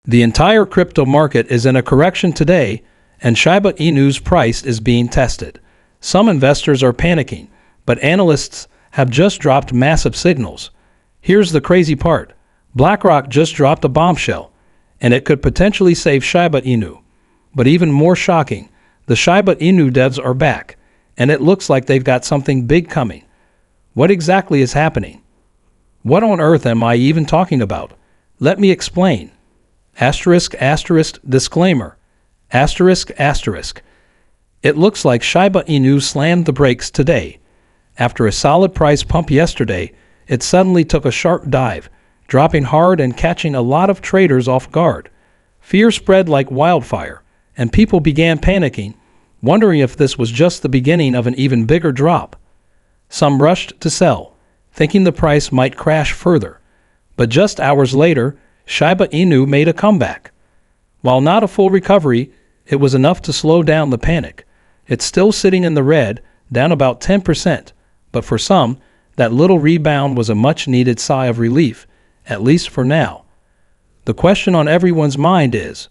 The entire crypto market is in a correction today, and Shiba Inu's price is being tested. Some investors are panicking, but analysts have just dropped massive signals. Here's the crazy part. BlackRock just dropped a bombshell, and it could potentially save Shiba Inu. But even more shocking, the Shiba Inu devs are back, and it looks like they've got something big coming. What exactly is happening? What on earth am I even talking about? Let me explain. Disclaimer. It looks like Shiba Inu slammed the brakes today. After a solid price pump yesterday, it suddenly took a sharp dive, dropping hard and catching a lot of traders off guard. Fear spread like wildfire, and people began panicking, wondering if this was just the beginning of an even bigger drop. Some rushed to sell, thinking the price might crash further. But just hours later, Shiba Inu made a comeback. While not a full recovery, it was enough to slow down the panic. It's still sitting in the red, down about 10%, but for some, that little rebound was a much-needed sigh of relief, at least for now. The question on everyone's mind is,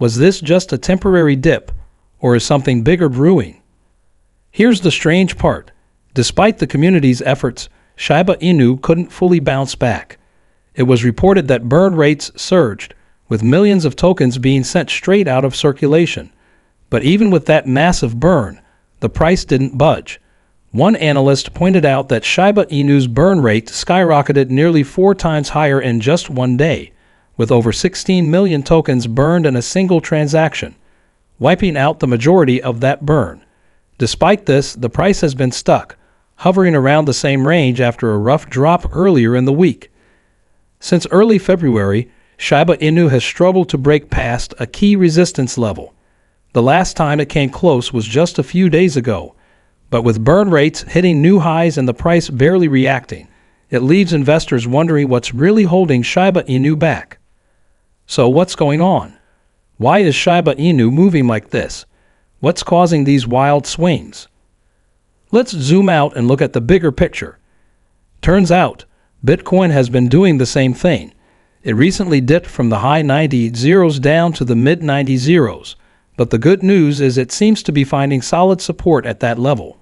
was this just a temporary dip, or is something bigger brewing? Here's the strange part. Despite the community's efforts, Shiba Inu couldn't fully bounce back. It was reported that burn rates surged, with millions of tokens being sent straight out of circulation. But even with that massive burn, the price didn't budge. One analyst pointed out that Shiba Inu's burn rate skyrocketed nearly 4 times higher in just one day, with over 16 million tokens burned in a single transaction, wiping out the majority of that burn. Despite this, the price has been stuck, hovering around the same range after a rough drop earlier in the week. Since early February, Shiba Inu has struggled to break past a key resistance level. The last time it came close was just a few days ago, but with burn rates hitting new highs and the price barely reacting, it leaves investors wondering what's really holding Shiba Inu back. So what's going on? Why is Shiba Inu moving like this? What's causing these wild swings? Let's zoom out and look at the bigger picture. Turns out, Bitcoin has been doing the same thing. It recently dipped from the high 90 zeros down to the mid 90 zeros, but the good news is it seems to be finding solid support at that level.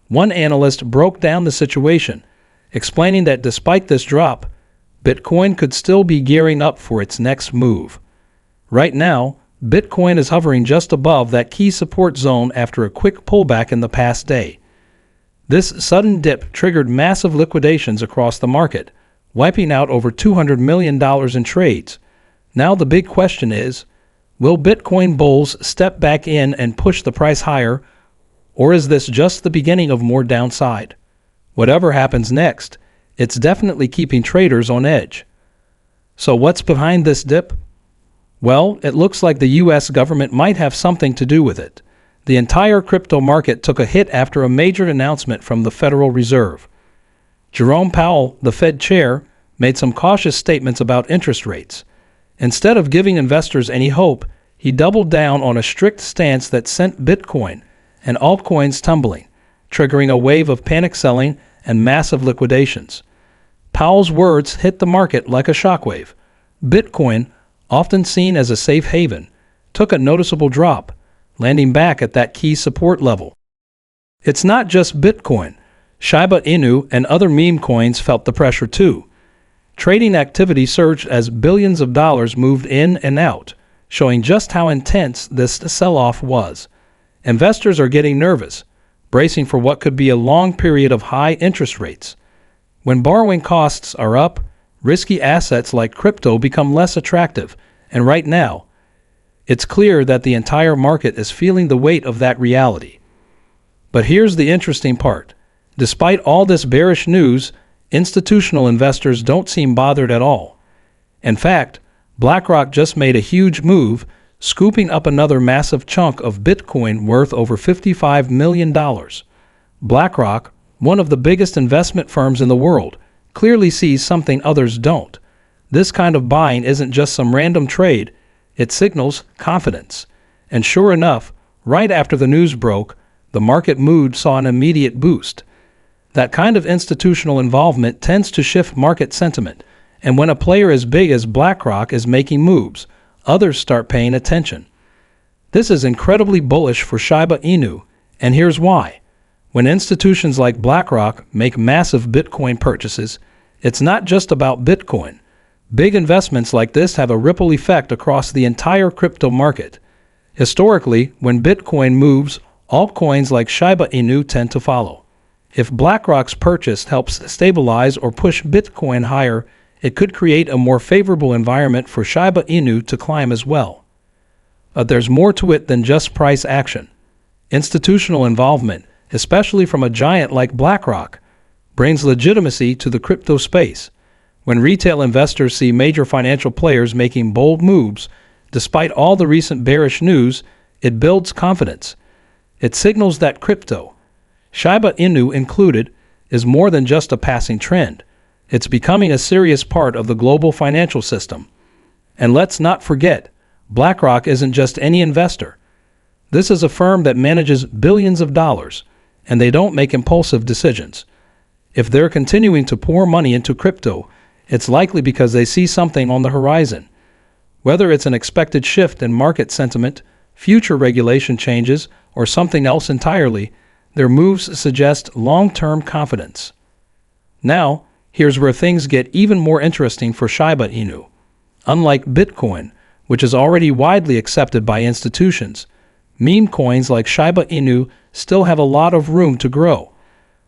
One analyst broke down the situation, explaining that despite this drop, Bitcoin could still be gearing up for its next move. Right now, Bitcoin is hovering just above that key support zone after a quick pullback in the past day. This sudden dip triggered massive liquidations across the market, wiping out over $200 million in trades. Now the big question is, will Bitcoin bulls step back in and push the price higher, or is this just the beginning of more downside? Whatever happens next, it's definitely keeping traders on edge. So what's behind this dip? Well, it looks like the US government might have something to do with it. The entire crypto market took a hit after a major announcement from the Federal Reserve. Jerome Powell, the Fed chair, made some cautious statements about interest rates. Instead of giving investors any hope, he doubled down on a strict stance that sent Bitcoin and altcoins tumbling, triggering a wave of panic selling and massive liquidations. Powell's words hit the market like a shockwave. Bitcoin, often seen as a safe haven, took a noticeable drop, landing back at that key support level. It's not just Bitcoin. Shiba Inu and other meme coins felt the pressure too. Trading activity surged as billions of dollars moved in and out, showing just how intense this sell-off was. Investors are getting nervous, bracing for what could be a long period of high interest rates. When borrowing costs are up, risky assets like crypto become less attractive, and right now, it's clear that the entire market is feeling the weight of that reality. But here's the interesting part. Despite all this bearish news, institutional investors don't seem bothered at all. In fact, BlackRock just made a huge move, scooping up another massive chunk of Bitcoin worth over $55 million. BlackRock, one of the biggest investment firms in the world, clearly sees something others don't. This kind of buying isn't just some random trade. It signals confidence. And sure enough, right after the news broke, the market mood saw an immediate boost. That kind of institutional involvement tends to shift market sentiment, and when a player as big as BlackRock is making moves, others start paying attention. This is incredibly bullish for Shiba Inu, and here's why. When institutions like BlackRock make massive Bitcoin purchases, it's not just about Bitcoin. Big investments like this have a ripple effect across the entire crypto market. Historically, when Bitcoin moves, altcoins like Shiba Inu tend to follow. If BlackRock's purchase helps stabilize or push Bitcoin higher, it could create a more favorable environment for Shiba Inu to climb as well. But there's more to it than just price action. Institutional involvement, especially from a giant like BlackRock, brings legitimacy to the crypto space. When retail investors see major financial players making bold moves, despite all the recent bearish news, it builds confidence. It signals that crypto, Shiba Inu included, is more than just a passing trend. It's becoming a serious part of the global financial system. And let's not forget, BlackRock isn't just any investor. This is a firm that manages billions of dollars, and they don't make impulsive decisions. If they're continuing to pour money into crypto, it's likely because they see something on the horizon. Whether it's an expected shift in market sentiment, future regulation changes, or something else entirely, their moves suggest long-term confidence. Now, here's where things get even more interesting for Shiba Inu. Unlike Bitcoin, which is already widely accepted by institutions, meme coins like Shiba Inu still have a lot of room to grow.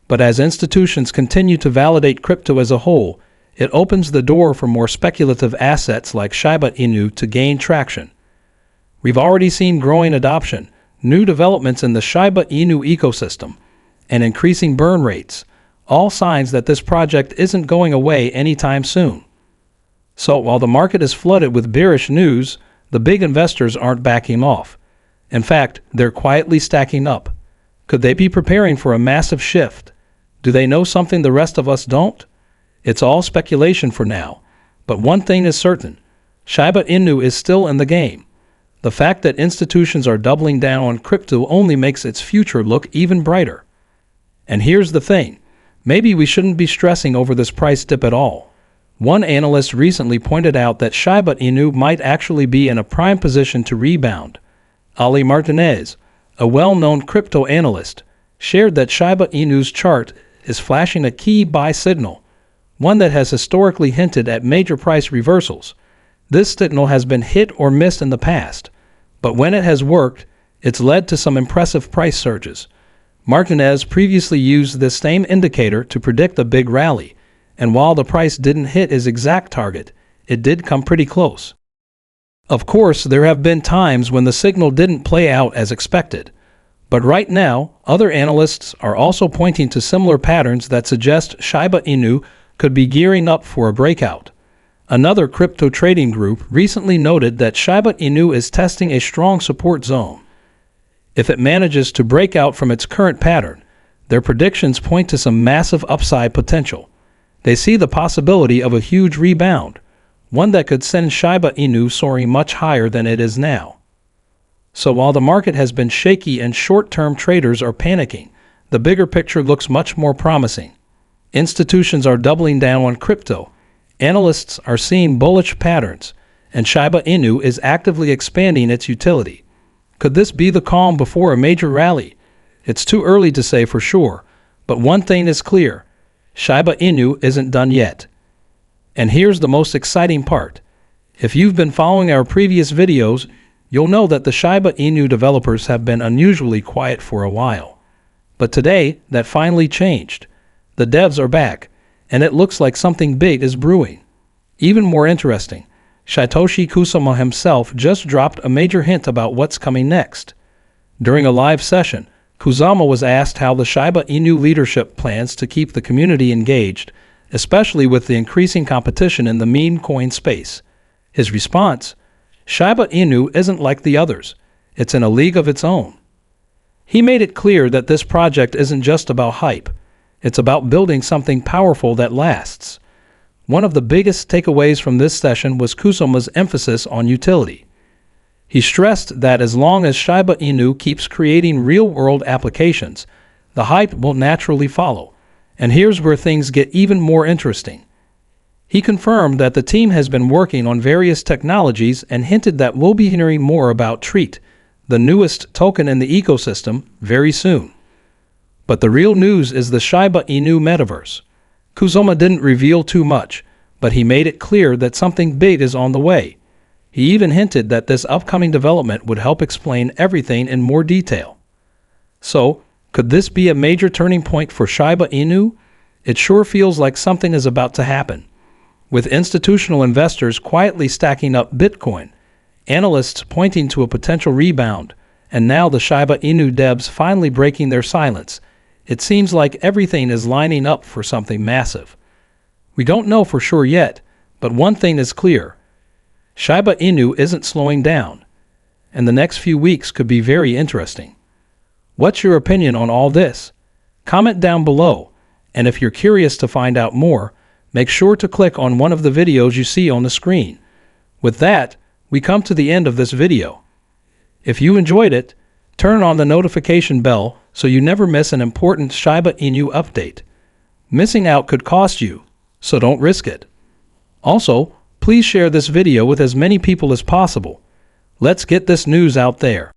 But as institutions continue to validate crypto as a whole, it opens the door for more speculative assets like Shiba Inu to gain traction. We've already seen growing adoption, new developments in the Shiba Inu ecosystem, and increasing burn rates, all signs that this project isn't going away anytime soon. So while the market is flooded with bearish news, the big investors aren't backing off. In fact, they're quietly stacking up. Could they be preparing for a massive shift? Do they know something the rest of us don't? It's all speculation for now. But one thing is certain. Shiba Inu is still in the game. The fact that institutions are doubling down on crypto only makes its future look even brighter. And here's the thing. Maybe we shouldn't be stressing over this price dip at all. One analyst recently pointed out that Shiba Inu might actually be in a prime position to rebound. Ali Martinez, a well-known crypto analyst, shared that Shiba Inu's chart is flashing a key buy signal, one that has historically hinted at major price reversals. This signal has been hit or missed in the past, but when it has worked, it's led to some impressive price surges. Martinez previously used this same indicator to predict a big rally, and while the price didn't hit his exact target, it did come pretty close. Of course, there have been times when the signal didn't play out as expected. But right now, other analysts are also pointing to similar patterns that suggest Shiba Inu could be gearing up for a breakout. Another crypto trading group recently noted that Shiba Inu is testing a strong support zone. If it manages to break out from its current pattern, their predictions point to some massive upside potential. They see the possibility of a huge rebound, one that could send Shiba Inu soaring much higher than it is now. So while the market has been shaky and short-term traders are panicking, the bigger picture looks much more promising. Institutions are doubling down on crypto, analysts are seeing bullish patterns, and Shiba Inu is actively expanding its utility. Could this be the calm before a major rally? It's too early to say for sure, but one thing is clear. Shiba Inu isn't done yet. And here's the most exciting part. If you've been following our previous videos, you'll know that the Shiba Inu developers have been unusually quiet for a while. But today, that finally changed. The devs are back, and it looks like something big is brewing. Even more interesting, Satoshi Kusama himself just dropped a major hint about what's coming next. During a live session, Kusama was asked how the Shiba Inu leadership plans to keep the community engaged, especially with the increasing competition in the meme coin space. His response, "Shiba Inu isn't like the others. It's in a league of its own." He made it clear that this project isn't just about hype. It's about building something powerful that lasts. One of the biggest takeaways from this session was Kusama's emphasis on utility. He stressed that as long as Shiba Inu keeps creating real-world applications, the hype will naturally follow. And here's where things get even more interesting. He confirmed that the team has been working on various technologies and hinted that we'll be hearing more about Treat, the newest token in the ecosystem, very soon. But the real news is the Shiba Inu metaverse. Kuzoma didn't reveal too much, but he made it clear that something big is on the way. He even hinted that this upcoming development would help explain everything in more detail. So, could this be a major turning point for Shiba Inu? It sure feels like something is about to happen. With institutional investors quietly stacking up Bitcoin, analysts pointing to a potential rebound, and now the Shiba Inu devs finally breaking their silence, it seems like everything is lining up for something massive. We don't know for sure yet, but one thing is clear. Shiba Inu isn't slowing down, and the next few weeks could be very interesting. What's your opinion on all this? Comment down below, and if you're curious to find out more, make sure to click on one of the videos you see on the screen. With that, we come to the end of this video. If you enjoyed it, turn on the notification bell so you never miss an important Shiba Inu update. Missing out could cost you, so don't risk it. Also, please share this video with as many people as possible. Let's get this news out there.